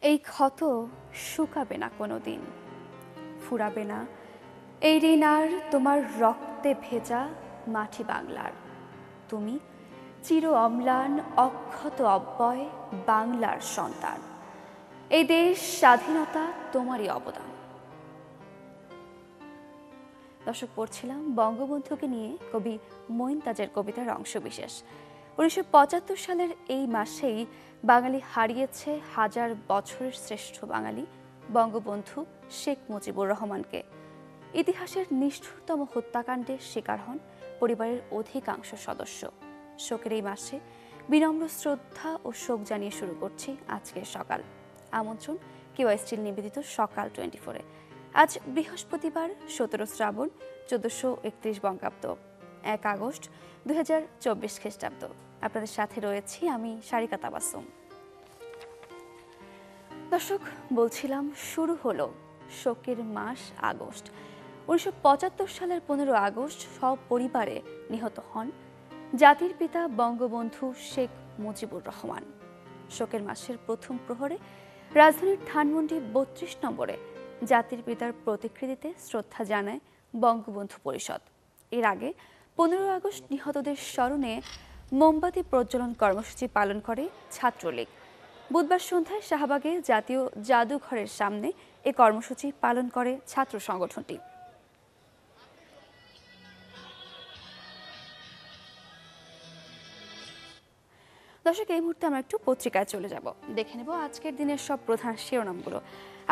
এই ক্ষত শুকাবে না কোনোদিন, ফুরাবে না এই ঋণ আর তোমার রক্তে ভেজা মাটি বাংলার। তুমি চির অম্লান অক্ষত অব্যয় বাংলার সন্তান। এই দেশ স্বাধীনতা তোমারই অবদান। দর্শক, পড়ছিলাম বঙ্গবন্ধুকে নিয়ে কবি মঈনতাজের কবিতার অংশবিশেষ। 1975 সালের এই মাসেই বাঙালি হারিয়েছে হাজার বছরের শ্রেষ্ঠ বাঙালি বঙ্গবন্ধু শেখ মুজিবুর রহমানকে। ইতিহাসের নিষ্ঠুরতম হত্যাকাণ্ডের শিকার হন পরিবারের অধিকাংশ সদস্য। শোকের এই মাসে বিনম্র শ্রদ্ধা ও শোক জানিয়ে শুরু করছি আজকের সকাল। আমন্ত্রণ কেওয়াই স্টিল নিবেদিত সকাল 24-এ। আজ বৃহস্পতিবার 17 শ্রাবণ 1431 বঙ্গাব্দ, 1 আগস্ট 2024 খ্রিস্টাব্দ। আপনাদের সাথে রয়েছি আমি সারিকা তাবাসসুম। দর্শক, বলছিলাম শুরু হলো শোকের মাস আগস্ট। 1975 সালের 15 আগস্ট সব পরিবারে নিহত হন জাতির পিতা বঙ্গবন্ধু শেখ মুজিবুর রহমান। শোকের মাসের প্রথম প্রহরে রাজধানীর ধানমন্ডি 32 নম্বরে জাতির পিতার প্রতিকৃতিতে শ্রদ্ধা জানায় বঙ্গবন্ধু পরিষদ। এর আগে 15 আগস্ট নিহতদের স্মরণে মোমবাতি প্রজ্বলন কর্মসূচি পালন করে ছাত্রলীগ। বুধবার সন্ধ্যায় শাহবাগে জাতীয় জাদুঘরের সামনে এ কর্মসূচি পালন করে ছাত্র সংগঠনটি। দর্শক, এই মুহূর্তে আমরা একটু পত্রিকায় চলে যাব, দেখে নেব আজকের দিনের সব প্রধান শিরোনামগুলো।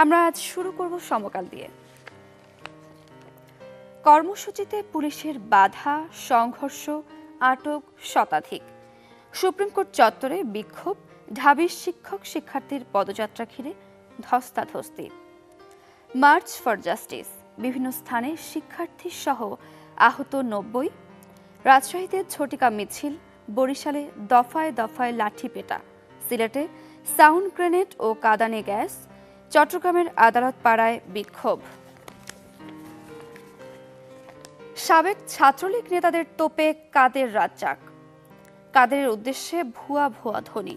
আমরা আজ শুরু করব সমকাল দিয়ে। কর্মসূচিতে পুলিশের বাধা, সংঘর্ষ, আটক শতাধিক। সুপ্রিম কোর্ট চত্বরে বিক্ষোভ, ঢাবির শিক্ষক শিক্ষার্থীর পদযাত্রা ঘিরে ধস্তাধস্তি। মার্চ ফর জাস্টিস, বিভিন্ন স্থানে শিক্ষার্থী সহ আহত 90। রাজশাহীতে ঝটিকা মিছিল, বরিশালে দফায় দফায় লাঠি পেটা, সিলেটে সাউন্ড গ্রেনেড ও কাঁদানে গ্যাস, চট্টগ্রামের আদালত পাড়ায় বিক্ষোভ। সাবেক ছাত্রলীগ নেতাদের তোপে কাদের রাজ্জাক, কাদের উদ্দেশ্যে ভুয়া ভুয়া ধ্বনি।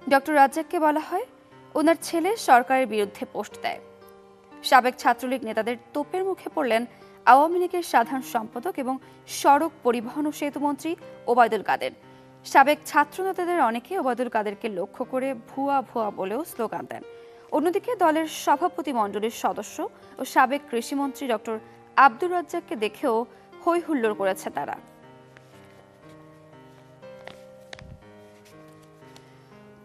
ডক্টর রাজ্জাককে বলা হয় ওনার ছেলে সরকারের বিরুদ্ধে পোস্ট দেয়। সাবেক ছাত্রলীগ নেতাদের তোপের মুখে পড়লেন আওয়ামী লীগের সাধারণ সম্পাদক এবং সড়ক পরিবহন ও সেতুমন্ত্রী ওবায়দুল কাদের। সাবেক ছাত্র নেতাদের অনেকে ওবায়দুল কাদেরকে লক্ষ্য করে ভুয়া ভুয়া বলেও স্লোগান দেন। অন্যদিকে দলের সভাপতি মণ্ডলীর সদস্য ও সাবেক কৃষিমন্ত্রী ডক্টর আব্দুর রাজ্জাককে দেখেও হৈ হুল্লোড় করেছে তারা।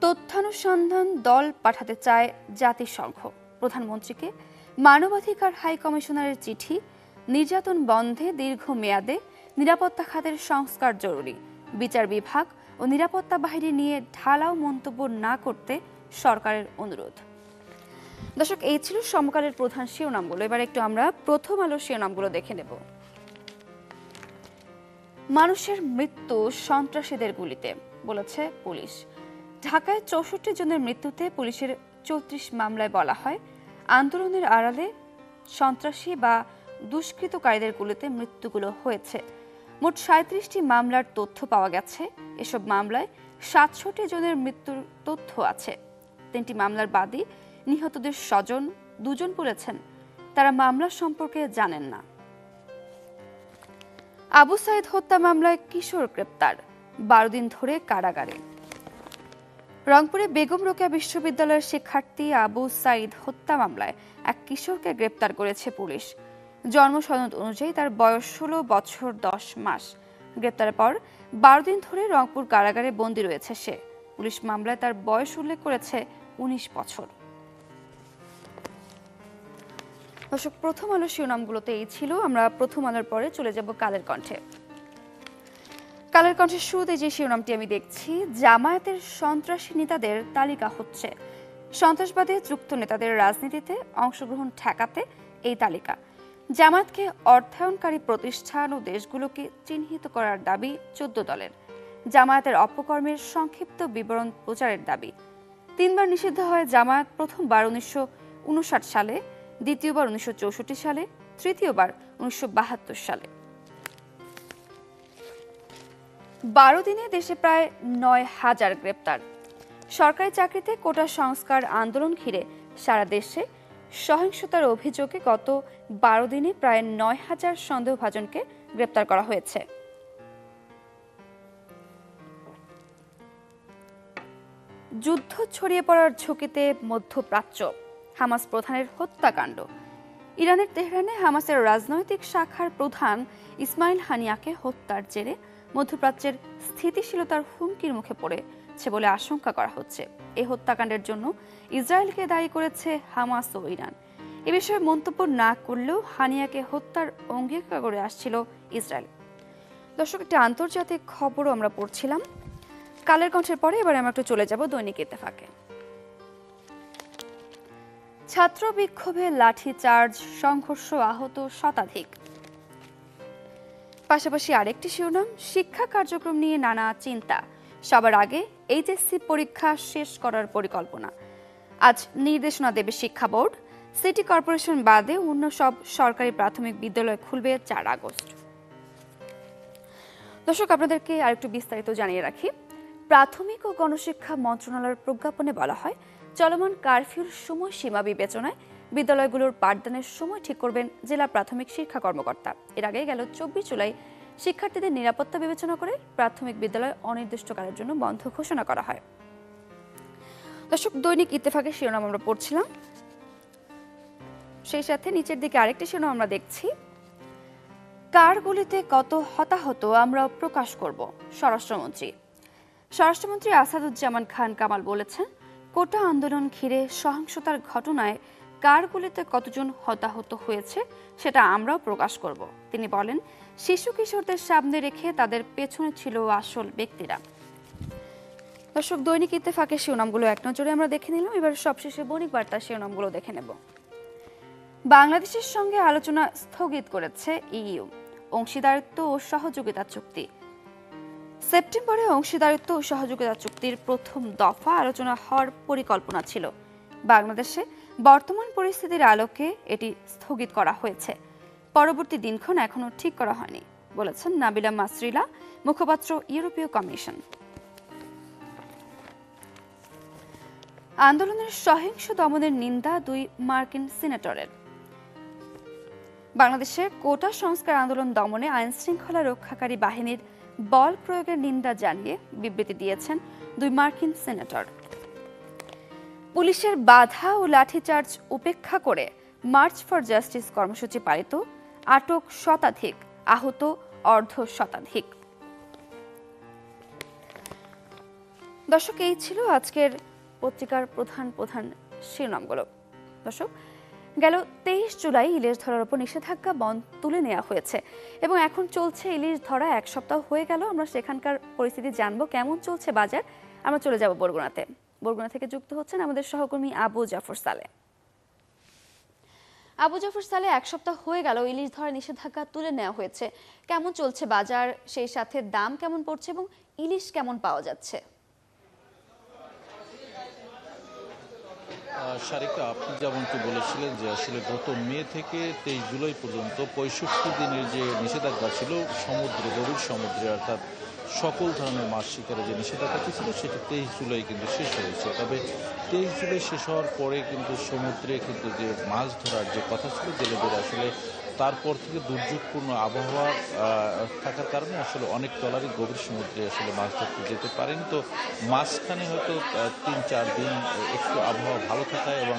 তথ্যানুসন্ধান দল পাঠাতে চায় জাতিসংঘ। প্রধানমন্ত্রীকে মানবাধিকার হাই কমিশনারের চিঠি। নির্যাতন বন্ধে দীর্ঘমেয়াদে নিরাপত্তা খাতের সংস্কার জরুরি। বিচার বিভাগ ও নিরাপত্তা বাহিনী নিয়ে ঢালাও মন্তব্য না করতে সরকারের অনুরোধ। দর্শক, এই ছিল সমকালের প্রধান শিরোনামগুলো। এবার একটু আমরা প্রথম আলোর শিরোনামগুলো দেখে নেব। মানুষের মৃত্যু সন্ত্রাসীদের গুলিতে, বলেছে পুলিশ। ঢাকায় 64 জনের মৃত্যুতে পুলিশের 34 মামলায় বলা হয় আন্দোলনের আড়ালে সন্ত্রাসী বা দুষ্কৃতকারীদের গুলিতে মৃত্যুগুলো হয়েছে। মোট 37টি মামলার তথ্য পাওয়া গেছে। এসব মামলায় 67 জনের মৃত্যুর তথ্য আছে। 3টি মামলার বাদী নিহতদের স্বজন 2 জন বলেছেন তারা মামলা সম্পর্কে জানেন না। আবু সাইদ হত্যা মামলায় কিশোর গ্রেপ্তার, 12 দিন ধরে কারাগারে। রংপুরে বেগম রোকেয়া বিশ্ববিদ্যালয়ের শিক্ষার্থী আবু সাইদ হত্যা মামলায় এক কিশোরকে গ্রেপ্তার করেছে পুলিশ। জন্ম সনদ অনুযায়ী তার বয়স 16 বছর 10 মাস। গ্রেপ্তারের পর 12 দিন ধরে রংপুর কারাগারে বন্দী রয়েছে সে। পুলিশ মামলায় তার বয়স উল্লেখ করেছে 19 বছর। দর্শক, প্রথম আলোর শিরোনামগুলোতে এই ছিল। আমরা প্রথম আলোর পরে চলে যাব কালের কণ্ঠে। কালের কণ্ঠের শুরুতে যে শিরোনামটি আমি দেখছি, জামায়াতের সন্ত্রাসী নেতাদের তালিকা হচ্ছে। সন্ত্রাসবাদে যুক্ত নেতাদের রাজনীতিতে অংশগ্রহণ ঠেকাতে এই তালিকা। জামায়াতকে অর্থায়নকারী প্রতিষ্ঠান ও দেশগুলোকে চিহ্নিত করার দাবি 14 দলের। জামায়াতের অপকর্মের সংক্ষিপ্ত বিবরণ প্রচারের দাবি। 3 বার নিষিদ্ধ হয় জামায়াত, প্রথমবার 1959 সালে, দ্বিতীয়বার 1964 সালে, তৃতীয়বার 1972 সালে। 12 দিনে দেশে প্রায় 9,000 গ্রেপ্তার। সরকারি চাকরিতে কোটা সংস্কার আন্দোলন ঘিরে সারা দেশে সহিংসতার অভিযোগে গত 12 দিনে প্রায় 9,000 সন্দেহভাজনকে গ্রেপ্তার করা হয়েছে। যুদ্ধ ছড়িয়ে পড়ার ঝুঁকিতে মধ্যপ্রাচ্য, হামাস প্রধানের হত্যাকাণ্ড। ইরানের তেহরানে হামাসের রাজনৈতিক শাখার প্রধান ইসমাইল হানিয়াকে হত্যার জেরে মধ্যপ্রাচ্যের স্থিতিশীলতার হুমকির মুখে পড়েছে বলে আশঙ্কা করা হচ্ছে। এই হত্যাকাণ্ডের জন্য ইসরায়েলকে দায়ী করেছে হামাস ও ইরান। এ বিষয়ে মন্তব্য না করলেও হানিয়াকে হত্যার অঙ্গীকার করে আসছিল ইসরায়েল। দর্শক, একটি আন্তর্জাতিক খবরও আমরা পড়ছিলাম কালের কণ্ঠের পরে। এবার আমরা একটু চলে যাব দৈনিক ইত্তেফাকে। ছাত্র বিক্ষোভে লাঠিচার্জ, সংঘর্ষ, আহত শতাধিক। পাশাপাশি আরেকটি শিরোনাম, শিক্ষা কার্যক্রম নিয়ে নানা চিন্তা, সবার আগে এইচএসসি পরীক্ষা শেষ করার পরিকল্পনা। আজ নির্দেশনা দেবে শিক্ষা বোর্ড। সিটি কর্পোরেশন বাদে অন্য সব সরকারি প্রাথমিক বিদ্যালয় খুলবে 4 আগস্ট। দর্শক, আপনাদেরকে আরেকটু বিস্তারিত জানিয়ে রাখি। প্রাথমিক ও গণশিক্ষা মন্ত্রণালয়ের প্রজ্ঞাপনে বলা হয়, চলমান কারফিউর সময়সীমা বিবেচনায় বিদ্যালয়গুলোর পাঠদানের সময় ঠিক করবেন জেলা প্রাথমিক শিক্ষা কর্মকর্তা। এর আগে গেল 24 জুলাই শিক্ষার্থীদের নিরাপত্তা বিবেচনা করে প্রাথমিক বিদ্যালয় অনির্দিষ্টকালের জন্য বন্ধ ঘোষণা করা হয়। দর্শক, দৈনিক ইত্তেফাকের শিরোনাম আমরা পড়ছিলাম, সেই সাথে নিচের দিকে আরেকটি শিরোনাম আমরা দেখছি, কার গুলিতে কত হতাহত আমরা প্রকাশ করব। স্বরাষ্ট্রমন্ত্রী আসাদুজ্জামান খান কামাল বলেছেন, কোটা আন্দোলন ঘিরে সহিংসতার ঘটনায় কার গুলিতে কতজন হতাহত হয়েছে সেটা আমরাও প্রকাশ করব। তিনি বলেন, শিশু কিশোরদের সামনে রেখে তাদের পেছনে ছিল আসল ব্যক্তিরা। দর্শক, দৈনিক ইত্তেফাকের শিরোনামগুলো এক নজরে আমরা দেখে নিলাম। এবার সবশেষে বণিক বার্তার শিরোনামগুলো দেখে নেব। বাংলাদেশের সঙ্গে আলোচনা স্থগিত করেছে ইইউ। অংশীদারিত্ব ও সহযোগিতা চুক্তি। সেপ্টেম্বরে অংশীদারিত্ব ও সহযোগিতা চুক্তির প্রথম দফা আলোচনা হওয়ার পরিকল্পনা ছিল। বাংলাদেশে বর্তমান পরিস্থিতির আলোকে এটি স্থগিত করা হয়েছে। পরবর্তী দিনক্ষণ এখনো ঠিক করা হয়নি বলেছেন নাবিলা মাসরিলা, মুখপাত্র ইউরোপীয় কমিশন। আন্দোলনের সহিংস দমনের নিন্দা 2 মার্কিন সিনেটরের। বাংলাদেশে কোটা সংস্কার আন্দোলন দমনে আইন শৃঙ্খলা রক্ষাকারী বাহিনীর বল প্রয়োগের নিন্দা জানিয়ে বিবৃতি দিয়েছেন 2 মার্কিন সিনেটর। পুলিশের বাধা ও লাঠিচার্জ উপেক্ষা করে মার্চ ফর জাস্টিস কর্মসূচি পালিত, আটক শতাধিক, আহত অর্ধ শতাধিক। দর্শক, এই ছিল আজকের পত্রিকার প্রধান শিরোনামগুলো। দর্শক, গেল 23 জুলাই ইলিশ ধরার উপর নিষেধাজ্ঞা তুলে নেওয়া হয়েছে এবং এখন চলছে ইলিশ ধরা 1 সপ্তাহ হয়ে গেল। আমরা সেখানকার পরিস্থিতি জানবো, কেমন চলছে বাজার। আমরা চলে যাব বরগুনাতে। বরগুনা থেকে যুক্ত হচ্ছেন আমাদের সহকর্মী আবু জাফর সালে। আবু জাফর সালে, 1 সপ্তাহ হয়ে গেল ইলিশ ধরা নিষেধাজ্ঞা তুলে নেওয়া হয়েছে, কেমন চলছে বাজার, সেই সাথে দাম কেমন পড়ছে এবং ইলিশ কেমন পাওয়া যাচ্ছে? সারিকা, আপনি যেমনটি বলেছিলেন যে আসলে গত মে থেকে 23 জুলাই পর্যন্ত 65 দিনের যে নিষেধাজ্ঞা ছিল গভীর সমুদ্রে অর্থাৎ সকল ধরনের মাছ শিকারে যে নিষেধাজ্ঞাটি ছিল সেটি 23 জুলাই কিন্তু শেষ হয়েছে। তবে 23 জুলাই শেষ হওয়ার পরে কিন্তু সমুদ্রে কিন্তু যে মাছ ধরার যে কথা ছিল জেলেদের, আসলে তারপর থেকে দুর্যোগপূর্ণ আবহাওয়া থাকার কারণে আসলে অনেক ট্রলারই গভীর সমুদ্রে আসলে মাছ ধরতে যেতে পারেনি। তো মাঝখানে হয়তো 3-4 দিন একটু আবহাওয়া ভালো থাকায় এবং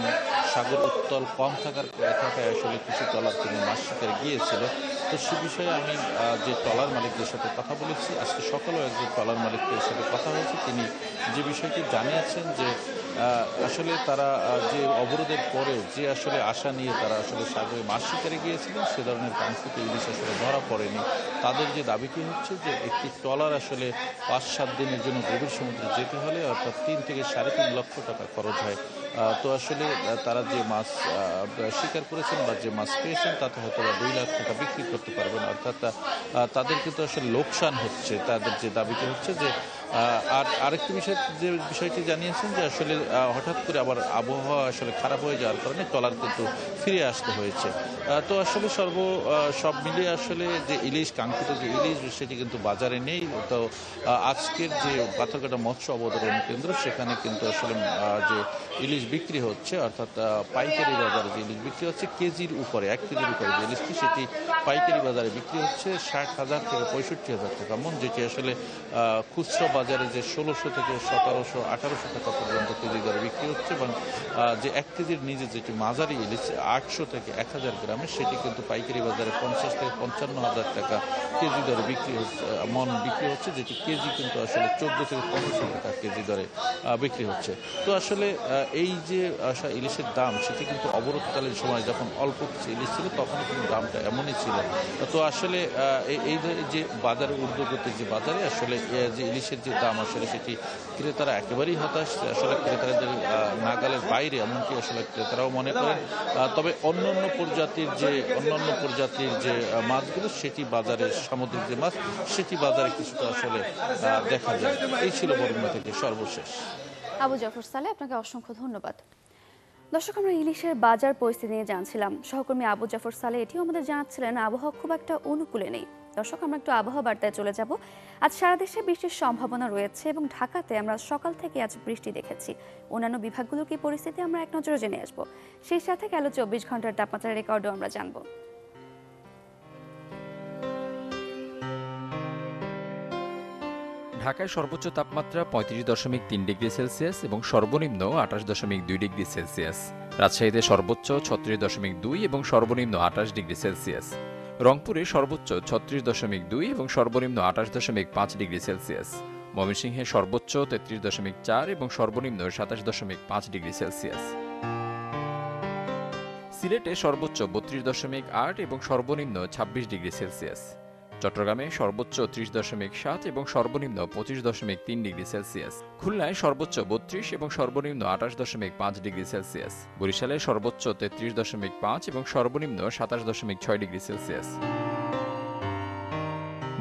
সাগর উত্তাল কম থাকায় আসলে কিছু ট্রলার তিনি মাছ শিকারে গিয়েছিল। তো সে বিষয়ে আমি যে ট্রলার মালিকদের সাথে কথা বলেছি, আজকে সকালেও একজন ট্রলার মালিকের সাথে কথা হয়েছে। তিনি যে বিষয়টি জানিয়েছেন যে আসলে তারা যে অবরোধের পরেও যে আসলে আশা নিয়ে তারা আসলে সাগরে মাছ শিকারে গিয়েছিলেন সে ধরনের কাঙ্ক্ষিত ইলিশ আসলে ধরা পড়েনি। তাদের যে দাবিটি হচ্ছে যে একটি ট্রলার আসলে 5-7 দিনের জন্য গভীর সমুদ্রে যেতে হলে অর্থাৎ 3 থেকে 3.5 লক্ষ টাকা খরচ হয়। তো আসলে তারা যে মাছ শিকার করেছেন বা যে মাছ পেয়েছেন তাতে হয়তো বা 2 লাখ টাকা বিক্রি করতে পারবেন, অর্থাৎ তাদের কিন্তু আসলে লোকসান হচ্ছে। তাদের যে দাবিটি হচ্ছে যে আর আরেকটি বিষয়, যে বিষয়টি জানিয়েছেন যে আসলে হঠাৎ করে আবার আবহাওয়া আসলে খারাপ হয়ে যাওয়ার কারণে ট্রলার কিন্তু ফিরে আসতে হয়েছে। তো আসলে সব মিলিয়ে আসলে যে ইলিশ, কাঙ্ক্ষিত যে ইলিশ, সেটি কিন্তু বাজারে নেই। তো আজকের যে পাথরঘাটা মৎস্য অবতরণ কেন্দ্র, সেখানে কিন্তু আসলে যে ইলিশ বিক্রি হচ্ছে, অর্থাৎ পাইকারি বাজারে যে ইলিশ বিক্রি হচ্ছে কেজির উপরে, 1 কেজির উপরে যে ইলিশটি, সেটি পাইকারি বাজারে বিক্রি হচ্ছে 60,000 থেকে 65,000 টাকা মন, যেটি আসলে খুচরা বাজারে যে 1600 থেকে 1700-1800 টাকা পর্যন্ত কেজি দরে বিক্রি হচ্ছে, এবং যে 1 কেজির নিচে যেটি মাঝারি ইলিশ 800 থেকে 1000 গ্রামের, সেটি কিন্তু পাইকারি বাজারে 50 থেকে 55,000 টাকা কেজি দরে মন বিক্রি হচ্ছে, যেটি কেজি কিন্তু আসলে 14 থেকে 1500 টাকা কেজি দরে বিক্রি হচ্ছে। তো আসলে এই যে ইলিশের দাম, সেটি কিন্তু অবরোধকালীন সময় যখন অল্প কিছু ইলিশ ছিল, তখনও কিন্তু দামটা এমনই ছিল। তো আসলে এই যে বাজারে ঊর্ধ্বগতির যে বাজারে আসলে যে ইলিশের যে দাম, আসলে সেটি ক্রেতারা একেবারেই হতাশ। আসলে ক্রেতাদের নাগালের বাইরে, এমনকি আসলে ক্রেতারাও মনে করেন। তবে অন্যান্য প্রজাতির যে মাছগুলো, সেটি বাজারে, সামুদ্রিক যে মাছ, সেটি বাজারে কিছুটা আসলে দেখা যায়। এই ছিল বরগুনা থেকে সর্বশেষ। আবু জাফর সালেহ, আপনাকে অসংখ্য ধন্যবাদ। দর্শক, আমরা ইলিশের বাজার পরিস্থিতি নিয়ে জানছিলাম। সহকর্মী আবু জাফর সালেহ এটিও আমাদের জানাচ্ছিলেন আবহাওয়া খুব একটা অনুকূলে নেই। দর্শক, আমরা একটু আবহাওয়া বার্তায় চলে যাব। আজ সারা দেশে বৃষ্টির সম্ভাবনা রয়েছে এবং ঢাকাতে আমরা সকাল থেকে আজ বৃষ্টি দেখেছি। অন্যান্য বিভাগগুলোর কি পরিস্থিতি আমরা এক নজরে জেনে আসবো। সেই সাথে গেল 24 ঘন্টার তাপমাত্রার রেকর্ডও আমরা জানবো। ঢাকায় সর্বোচ্চ তাপমাত্রা 35.3 ডিগ্রি সেলসিয়াস এবং সর্বনিম্ন 28.2 ডিগ্রি সেলসিয়াস। রাজশাহীতে সর্বোচ্চ 36.2 এবং সর্বনিম্ন 28 ডিগ্রি সেলসিয়াস। রংপুরে সর্বোচ্চ 36.2 এবং সর্বনিম্ন 28.5 ডিগ্রি সেলসিয়াস। ময়মনসিংহে সর্বোচ্চ 33.4 এবং সর্বনিম্ন 27.5 ডিগ্রি সেলসিয়াস। সিলেটে সর্বোচ্চ 32.8 এবং সর্বনিম্ন 26 ডিগ্রি সেলসিয়াস। চট্টগ্রামে সর্বোচ্চ 30.7 এবং সর্বনিম্ন 25.3 ডিগ্রি সেলসিয়াস। খুলনায় সর্বোচ্চ 32 এবং সর্বনিম্ন 28.5 ডিগ্রি সেলসিয়াস। বরিশালে সর্বোচ্চ 33.5 এবং সর্বনিম্ন 27.6 ডিগ্রি সেলসিয়াস।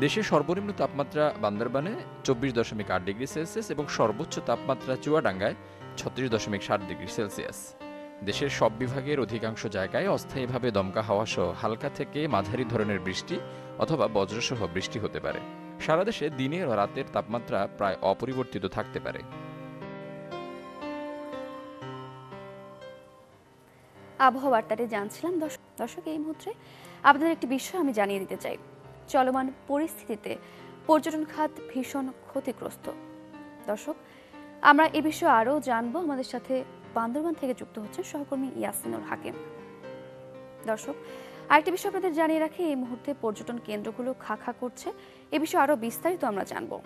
দেশের সর্বনিম্ন তাপমাত্রা বান্দরবানে 24.8 ডিগ্রি সেলসিয়াস এবং সর্বোচ্চ তাপমাত্রা চুয়াডাঙ্গায় 36.7 ডিগ্রি সেলসিয়াস। দেশের সব বিভাগের অধিকাংশ জায়গায় অস্থায়ীভাবে দমকা হাওয়া সহ হালকা থেকে মাঝারি ধরনের বৃষ্টি অথবা বজ্রসহ বৃষ্টি হতে পারে। সারা দেশে দিনের ও রাতের তাপমাত্রা প্রায় অপরিবর্তিত থাকতে পারে। আবহাওয়া বার্তাটি জানছিলাম। দর্শক, এই মুহূর্তে আপনাদের একটি বিষয় আমি জানিয়ে দিতে চাই। চলমান পরিস্থিতিতে পর্যটন খাত ভীষণ ক্ষতিগ্রস্ত। দর্শক, আমরা এই বিষয়ে আরও জানবো। আমাদের সাথে বান্দরবান থেকে যুক্ত হচ্ছেন সহকর্মী ইয়াসিনুল হাকিম। দর্শক, আরেকটি বিষয় আপনাদের জানিয়ে রাখি, এই মুহূর্তে পর্যটন কেন্দ্রগুলো খা করছে। এ বিষয়ে আরও বিস্তারিত আমরা জানবো।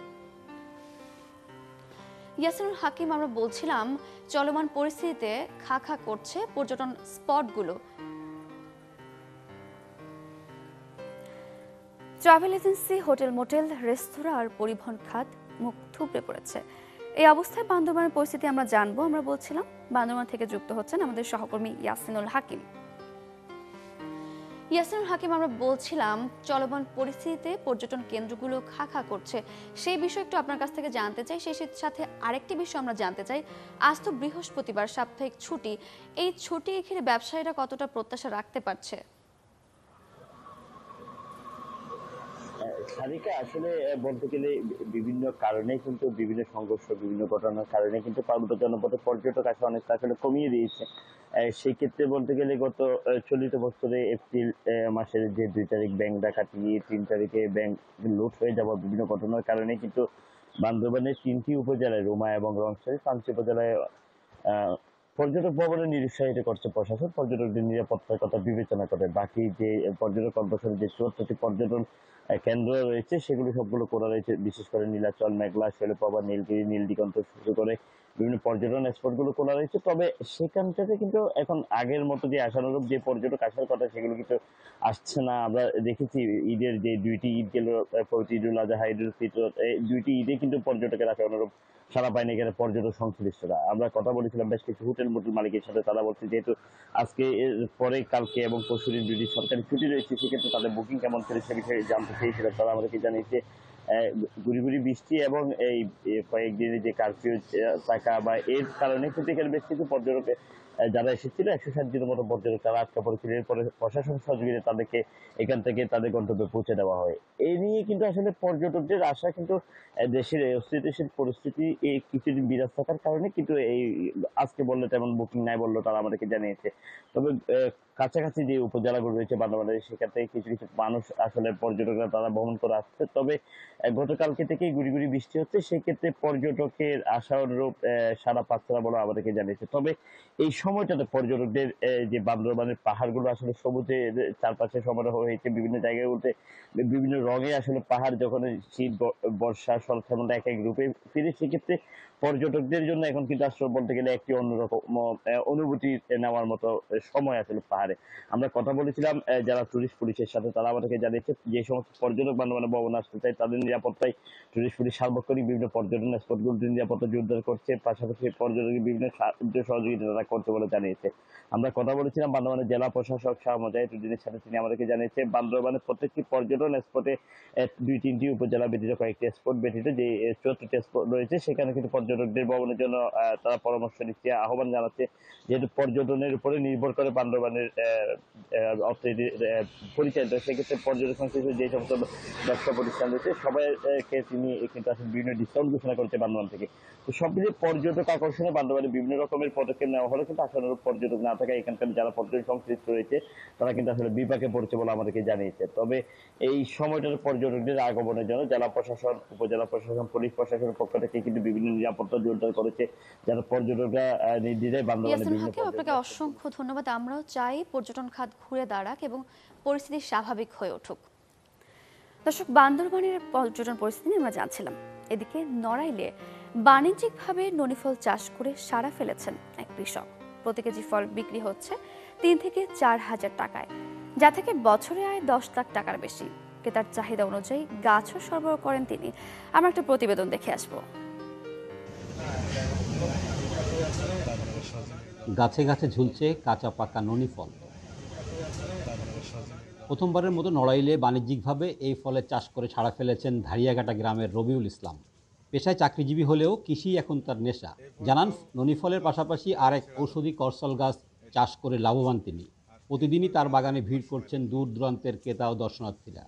ইয়াসিনুল হাকিম, আমরা বলছিলাম চলমান পরিস্থিতিতে খা করছে পর্যটন স্পটগুলো। ট্রাভেল এজেন্সি, হোটেল, মোটেল, রেস্তোরাঁ আর পরিবহন খাত মুখ থুবড়ে পড়েছে। এই অবস্থায় বান্দরবানের পরিস্থিতি আমরা জানবো। আমরা বলছিলাম বান্দরবান থেকে যুক্ত হচ্ছেন আমাদের সহকর্মী ইয়াসিনুল হাকিম। ইয়াসিনুল হাকিম, আমরা বলছিলাম চলমান পরিস্থিতিতে পর্যটন কেন্দ্রগুলো খা করছে, সেই বিষয় একটু আপনার কাছ থেকে জানতে চাই। সেই সাথে আরেকটি বিষয় আমরা জানতে চাই, আজ তো বৃহস্পতিবার, সাপ্তাহিক ছুটি। এই ছুটি ঘিরে ব্যবসায়ীরা কতটা প্রত্যাশা রাখতে পারছে? সারিকা, আসলে বলতে গেলে বিভিন্ন কারণে কিন্তু, বিভিন্ন সংঘর্ষ, বিভিন্ন ঘটনার কারণে কিন্তু পার্বত্য জনপদে পর্যটক আসা অনেকটা আসলে কমিয়ে দিয়েছে। সেই ক্ষেত্রে বলতে গেলে গত চলিত বছরে এপ্রিল মাসের যে 2 তারিখ ব্যাংক ডাকাতি, 3 তারিখে ব্যাংক লুট হয়ে যাওয়া বিভিন্ন ঘটনার কারণে কিন্তু বান্দরবানের 3টি উপজেলায়, রুমা এবং রংছড়ি, 5 উপজেলায় পর্যটক ভবনে নিরুৎসাহিত করছে প্রশাসন পর্যটকদের নিরাপত্তার কথা বিবেচনা করে। বাকি যে পর্যটক কর্মসূচি, যে 74টি পর্যটন কেন্দ্র রয়েছে, সেগুলো সবগুলো করা রয়েছে। বিশেষ করে নীলাচল, মেঘলা, শৈলপ্রভা, নীলগিরি, নীলদিগন্ত শুরু করে বিভিন্ন পর্যটন স্পট গুলো খোলা রয়েছে। তবে সেখান থেকে কিন্তু এখন আগের মতো যে আশানুরূপ যে পর্যটক আসার কথা, সেগুলো কিন্তু আসছে না। আমরা দেখেছি ঈদের যে 2টি ঈদ গেল, ঈদুল আজহা, ঈদুল ফিতর, এই 2টি ঈদে কিন্তু পর্যটকের আশা অনুরূপ সারা পায়নি এখানে পর্যটক সংশ্লিষ্টরা। আমরা কথা বলেছিলাম বেশ কিছু হোটেল মোটেল মালিকের সাথে, তারা বলছে যেহেতু আজকে এর পরে কালকে এবং পরশুদিন 2টি সরকারি ছুটি রয়েছে, সেক্ষেত্রে তাদের বুকিং কেমন ছিল সে বিষয়ে জানতে চেয়েছিলাম। তারা আমাদেরকে জানিয়েছে গুড়ি গুড়ি বৃষ্টি এবং এই কয়েকদিনের যে কারফিউ থাকা বা এর কারণে কিন্তু এখানে বেশ কিছু পর্যটক যারা এসেছিল 160 জনের মতো পর্যটক তারা আটকা পড়েছিল। এরপরে প্রশাসন সহযোগিতা তাদেরকে এখান থেকে তাদের গন্তব্যে পৌঁছে দেওয়া হয়। এই নিয়ে কিন্তু আসলে পর্যটকদের আশা কিন্তু দেশের এই অস্থিতিশীল পরিস্থিতি এই কিছুদিন বিরাজ থাকার কারণে কিন্তু এই আজকে বললে তেমন বুকিং নাই বললো তারা আমাদেরকে জানিয়েছে। তবে কাছাকাছি যে উপজেলাগুলো রয়েছে বান্দরবানের সেখান থেকে কিছু কিছু মানুষ আসলে পর্যটকরা তারা ভ্রমণ করে আসছে। তবে গতকালকে থেকেই গুড়ি গুড়ি বৃষ্টি হচ্ছে, সেক্ষেত্রে পর্যটকের আশানুরূপ সাড়া পাচ্ছে না বলে আমাদেরকে জানিয়েছে। তবে এই সময়টাতে পর্যটকদের যে বান্দরবানের পাহাড়গুলো আসলে সবুজে চারপাশে সমারোহ হয়েছে, বিভিন্ন জায়গাগুলোতে বিভিন্ন রঙে আসলে পাহাড় যখন শীত বর্ষা শরৎ হেমন্ত এক এক রূপে ফিরে, সেক্ষেত্রে পর্যটকদের জন্য এখন কিন্তু আসলে বলতে গেলে একটি অন্যরকম অনুভূতি নেওয়ার মতো সময় আসলে পাহাড়ে। আমরা কথা বলেছিলাম যারা টুরিস্ট পুলিশের সাথে, তারা আমাদেরকে জানিয়েছে যে সমস্ত পর্যটক বান্দরবানে ভ্রমণ আসতে চায় তাদের নিরাপত্তায় টুরিস্ট পুলিশ সার্বক্ষণিক বিভিন্ন পর্যটন স্পটগুলোতে নিরাপত্তা জোরদার করছে, পাশাপাশি পর্যটকের বিভিন্ন সাহায্য সহযোগিতা তারা করছে বলে জানিয়েছে। আমরা কথা বলেছিলাম বান্দরবানের জেলা প্রশাসক শাহ মুজাহিদুদ্দিনের সাথে, তিনি আমাদেরকে জানিয়েছে বান্দরবানের প্রত্যেকটি পর্যটন স্পটে 2-3টি উপজেলা ব্যতীত কয়েকটি স্পট ব্যতীত যে 74টি স্পট রয়েছে সেখানে কিন্তু পর্যটকদের ভ্রমণের জন্য তারা পরামর্শ নিচ্ছে, আহ্বান জানাচ্ছে। যেহেতু পর্যটনের উপরে নির্ভর করে বান্দরবানের অর্থনীতি পরিচালিত, সেক্ষেত্রে পর্যটন সংশ্লিষ্ট যে সমস্ত ব্যবসা প্রতিষ্ঠান রয়েছে সবাইকে তিনি কিন্তু আসলে বিভিন্ন ডিসকাউন্ট ঘোষণা করছে বান্দরবান থেকে। তো সবকিছু পর্যটক আকর্ষণে বান্দরবানে বিভিন্ন রকমের পদক্ষেপ নেওয়া হলে কিন্তু আশানুরূপ পর্যটক না থাকা এখানকার যারা পর্যটন সংশ্লিষ্ট রয়েছে তারা কিন্তু আসলে বিপাকে পড়ছে বলে আমাদেরকে জানিয়েছে। তবে এই সময়টার পর্যটকদের আগমনের জন্য জেলা প্রশাসন, উপজেলা প্রশাসন, পুলিশ প্রশাসনের পক্ষ থেকে কিন্তু বিভিন্ন নিরাপত্তা জোরদার করেছে, যারা পর্যটকরা নির্দ্বিধায় বান্দরবানে ইয়াসিন বিভিন্ন হাকিম, আপনাকে অসংখ্য ধন্যবাদ। আমরাও চাই পর্যটন খাত ঘুরে দাঁড়াক এবং পরিস্থিতি স্বাভাবিক হয়ে উঠুক। দর্শক, বান্দরবানের পর্যটন পরিস্থিতি নিয়ে আমরা জানছিলাম। এদিকে নড়াইলে বাণিজ্যিকভাবে ননিফল চাষ করে সাড়া ফেলেছেন এক কৃষক। প্রতি কেজি ফল বিক্রি হচ্ছে 3 থেকে 4 হাজার টাকায়, যা থেকে বছরে আয় 10 লাখ টাকার বেশি। ক্রেতার চাহিদা অনুযায়ী গাছও সরবরাহ করেন তিনি। আমরা একটা প্রতিবেদন দেখে আসবো। গাছে গাছে ঝুলছে কাঁচা পাকা ননি ফল। প্রথমবারের মতো নড়াইলে বাণিজ্যিকভাবে এই ফলের চাষ করে ছাড়া ফেলেছেন ধারিয়াঘাটা গ্রামের রবিউল ইসলাম। পেশায় চাকরিজীবী হলেও কৃষি এখন তার নেশা। জানান, ননি ফলের পাশাপাশি আরেক ঔষধি করসল গাছ চাষ করে লাভবান তিনি। প্রতিদিনই তার বাগানে ভিড় করছেন দূর দূরান্তের ক্রেতা ও দর্শনার্থীরা।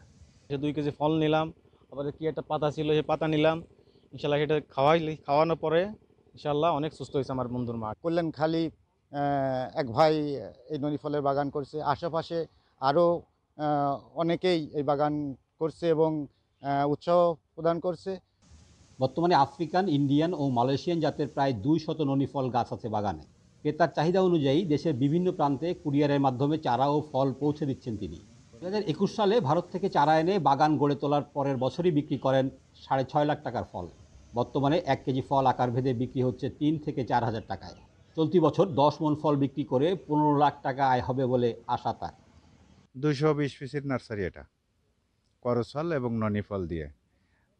2 কেজি ফল নিলাম, আবার কি একটা পাতা ছিল সেই পাতা নিলাম, ইনশাল্লাহ সেটা খাওয়ানোর পরে ইনশাল্লাহ অনেক সুস্থ হয়েছে আমার বন্ধুর মা। কল্যাণ খালি এক ভাই এই ননি ফলের বাগান করছে, আশেপাশে আরও অনেকেই এই বাগান করছে এবং উৎসাহ প্রদান করছে। বর্তমানে আফ্রিকান, ইন্ডিয়ান ও মালয়েশিয়ান জাতের প্রায় 200 ননি ফল গাছ আছে বাগানে। ক্রেতার চাহিদা অনুযায়ী দেশের বিভিন্ন প্রান্তে কুরিয়ারের মাধ্যমে চারা ও ফল পৌঁছে দিচ্ছেন তিনি। 2021 সালে ভারত থেকে চারা এনে বাগান গড়ে তোলার পরের বছরই বিক্রি করেন 6.5 লাখ টাকার ফল। বর্তমানে 1 কেজি ফল আকার ভেদে বিক্রি হচ্ছে 3 থেকে 4 হাজার টাকায়। চলতি বছর 10 মণ ফল বিক্রি করে 15 লাখ টাকা আয় হবে বলে আশা তার। 220 পিসের নার্সারি, এটা করসল এবং ননি ফল দিয়ে।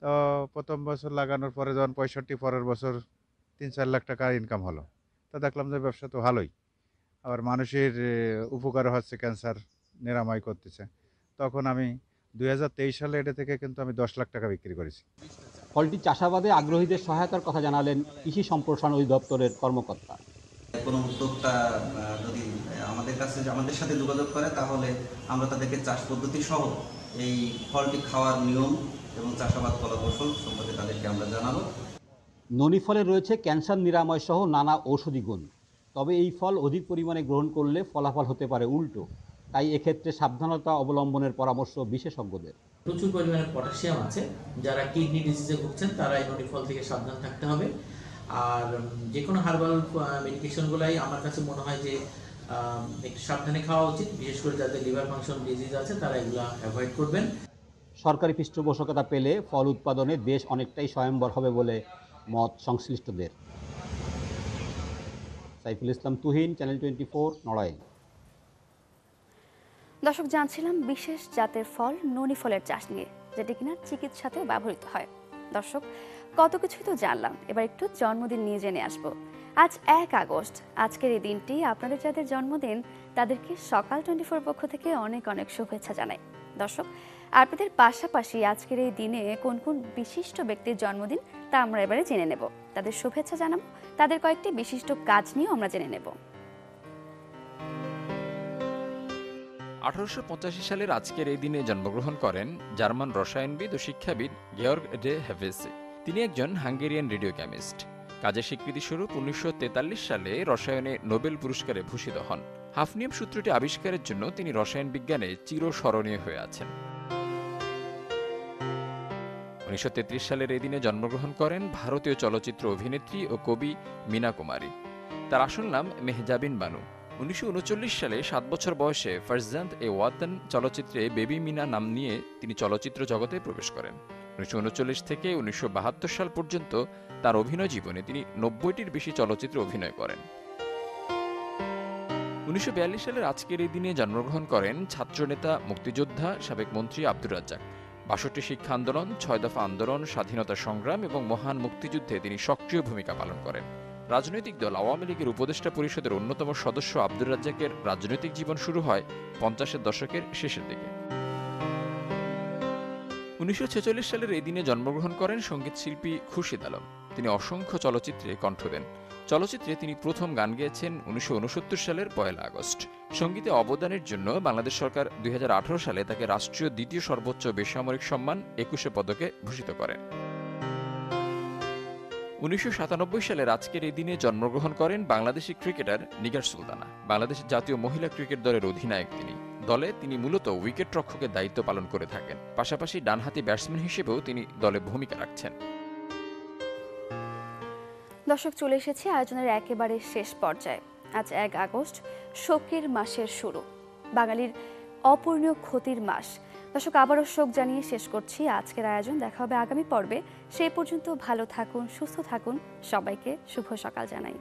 তো প্রথম বছর লাগানোর পরে যখন 65, পরের বছর 3-4 লাখ টাকা ইনকাম হলো। তো দেখলাম যে ব্যবসা তো ভালোই, আবার মানুষের উপকার হচ্ছে, ক্যান্সার নিরাময় করতেছে। তখন আমি 2023 সালে এটা থেকে কিন্তু আমি 10 লাখ টাকা বিক্রি করেছি। ফলটি চাষাবাদে আগ্রহীদের সহায়তার কথা জানালেন কৃষি সম্প্রসারণ অধিদপ্তরের কর্মকর্তা। কোনো উদ্যোক্তা যদি আমাদের সাথে যোগাযোগ করে তাহলে আমরা তাদেরকে চাষ পদ্ধতি সহ এই ফলটি খাওয়ার নিয়ম এবং চাষাবাদ কলাকৌশল সম্পর্কে তাদেরকে আমরা জানাবো। ননি ফলে রয়েছে ক্যান্সার নিরাময় সহ নানা ঔষধি গুণ। তবে এই ফল অধিক পরিমাণে গ্রহণ করলে ফলাফল হতে পারে উল্টো। তাই এক্ষেত্রে সাবধানতা অবলম্বনের পরামর্শ বিশেষজ্ঞদের। প্রচুর পরিমাণে পটাশিয়াম আছে, যারা কিডনি ডিজিজে ভুগছেন তারা এই ননি ফল থেকে সাবধান থাকতে হবে। আর যে কোনো হার্বাল মেডিকেশনগুলাই আমার কাছে মনে হয় যে একটু সাবধানে খাওয়া উচিত, বিশেষ করে যাদের লিভার ফাংশন ডিজিজ আছে তারা এগুলো অ্যাভয়েড করবেন। সরকারি পৃষ্ঠপোষকতা পেলে ফল উৎপাদনে দেশ অনেকটাই স্বয়ম্বর হবে বলে মত সংশ্লিষ্টদের। সাইফুল ইসলাম তুহিন, চ্যানেল 24, নড়াইল। দর্শক, জানছিলাম বিশেষ জাতের ফল ননি ফলের চাষ নিয়ে, যেটি কিনা চিকিৎসাতেও ব্যবহৃত হয়। দর্শক, কত কিছুই তো জানলাম, এবার একটু জন্মদিন নিয়ে জেনে আসবো। আজ 1 আগস্ট। আজকের এই দিনটি আপনাদের যাদের জন্মদিন তাদেরকে সকাল 24 পক্ষ থেকে অনেক অনেক শুভেচ্ছা জানাই। দর্শক, আপনাদের পাশাপাশি আজকের এই দিনে কোন কোন বিশিষ্ট ব্যক্তির জন্মদিন তা আমরা এবারে জেনে নেব। তাদের শুভেচ্ছা জানাবো, তাদের কয়েকটি বিশিষ্ট কাজ নিয়েও আমরা জেনে নেব। 1885 সালের আজকের এই দিনে জন্মগ্রহণ করেন জার্মান রসায়নবিদ ও শিক্ষাবিদ গেয়র্গ ডে হেভেসে। তিনি একজন হাঙ্গেরিয়ান রেডিও কেমিস্ট। কাজের স্বীকৃতিস্বরূপ 1943 সালে রসায়নে নোবেল পুরস্কারে ভূষিত হন। হাফনিয়াম সূত্রটি আবিষ্কারের জন্য তিনি রসায়ন বিজ্ঞানে চিরস্মরণীয় হয়ে আছেন। 1933 সালের এই দিনে জন্মগ্রহণ করেন ভারতীয় চলচ্চিত্র অভিনেত্রী ও কবি মীনা কুমারী। তার আসল নাম মেহজাবিন বানু। 1939 সালে 7 বছর বয়সে ফারজান্দ এ ওয়াতন চলচ্চিত্রে বেবি মিনা নাম নিয়ে তিনি চলচ্চিত্র জগতে প্রবেশ করেন। 1939 থেকে 1972 সাল পর্যন্ত তার অভিনয় জীবনে তিনি 90টির বেশি চলচ্চিত্রে অভিনয় করেন। 1942 সালের আজকের এই দিনে জন্মগ্রহণ করেন ছাত্রনেতা, মুক্তিযোদ্ধা, সাবেক মন্ত্রী আব্দুর রাজ্জাক। 62 শিক্ষা আন্দোলন, 6 দফা আন্দোলন, স্বাধীনতা সংগ্রাম এবং মহান মুক্তিযুদ্ধে তিনি সক্রিয় ভূমিকা পালন করেন। রাজনৈতিক দল আওয়ামী লীগের উপদেষ্টা পরিষদের অন্যতম সদস্য আব্দুর রাজ্জাকের রাজনৈতিক জীবন শুরু হয় 50-এর দশকের শেষের দিকে। 1946 সালের এই দিনে জন্মগ্রহণ করেন সঙ্গীত শিল্পী খুরশিদ আলম। তিনি অসংখ্য চলচ্চিত্রে কণ্ঠ দেন। চলচ্চিত্রে তিনি প্রথম গান গেয়েছেন 1969 সালের 1 আগস্ট। সঙ্গীতে অবদানের জন্য বাংলাদেশ সরকার 2018 সালে তাকে রাষ্ট্রীয় দ্বিতীয় সর্বোচ্চ বেসামরিক সম্মান 21 পদকে ভূষিত করেন। 1997 সালের আজকের এই দিনে জন্মগ্রহণ করেন বাংলাদেশি ক্রিকেটার নিগার সুলতানা। বাংলাদেশ জাতীয় মহিলা ক্রিকেট দলের অধিনায়ক তিনি। দলে তিনি মূলত উইকেট রক্ষকের দায়িত্ব পালন করে থাকেন। পাশাপাশি ডানহাতি ব্যাটসম্যান হিসেবেও তিনি দলে ভূমিকা রাখছেন। দর্শক, চলে এসেছি আয়োজনের একেবারে শেষ পর্যায়ে। আজ 1 আগস্ট, শোকের মাসের শুরু, বাঙালির অপূরণীয় ক্ষতির মাস। দর্শক, আবারও শোক জানিয়ে শেষ করছি আজকের আয়োজন। দেখা হবে আগামী পর্বে। সেই পর্যন্ত ভালো থাকুন, সুস্থ থাকুন। সবাইকে শুভ সকাল জানাই।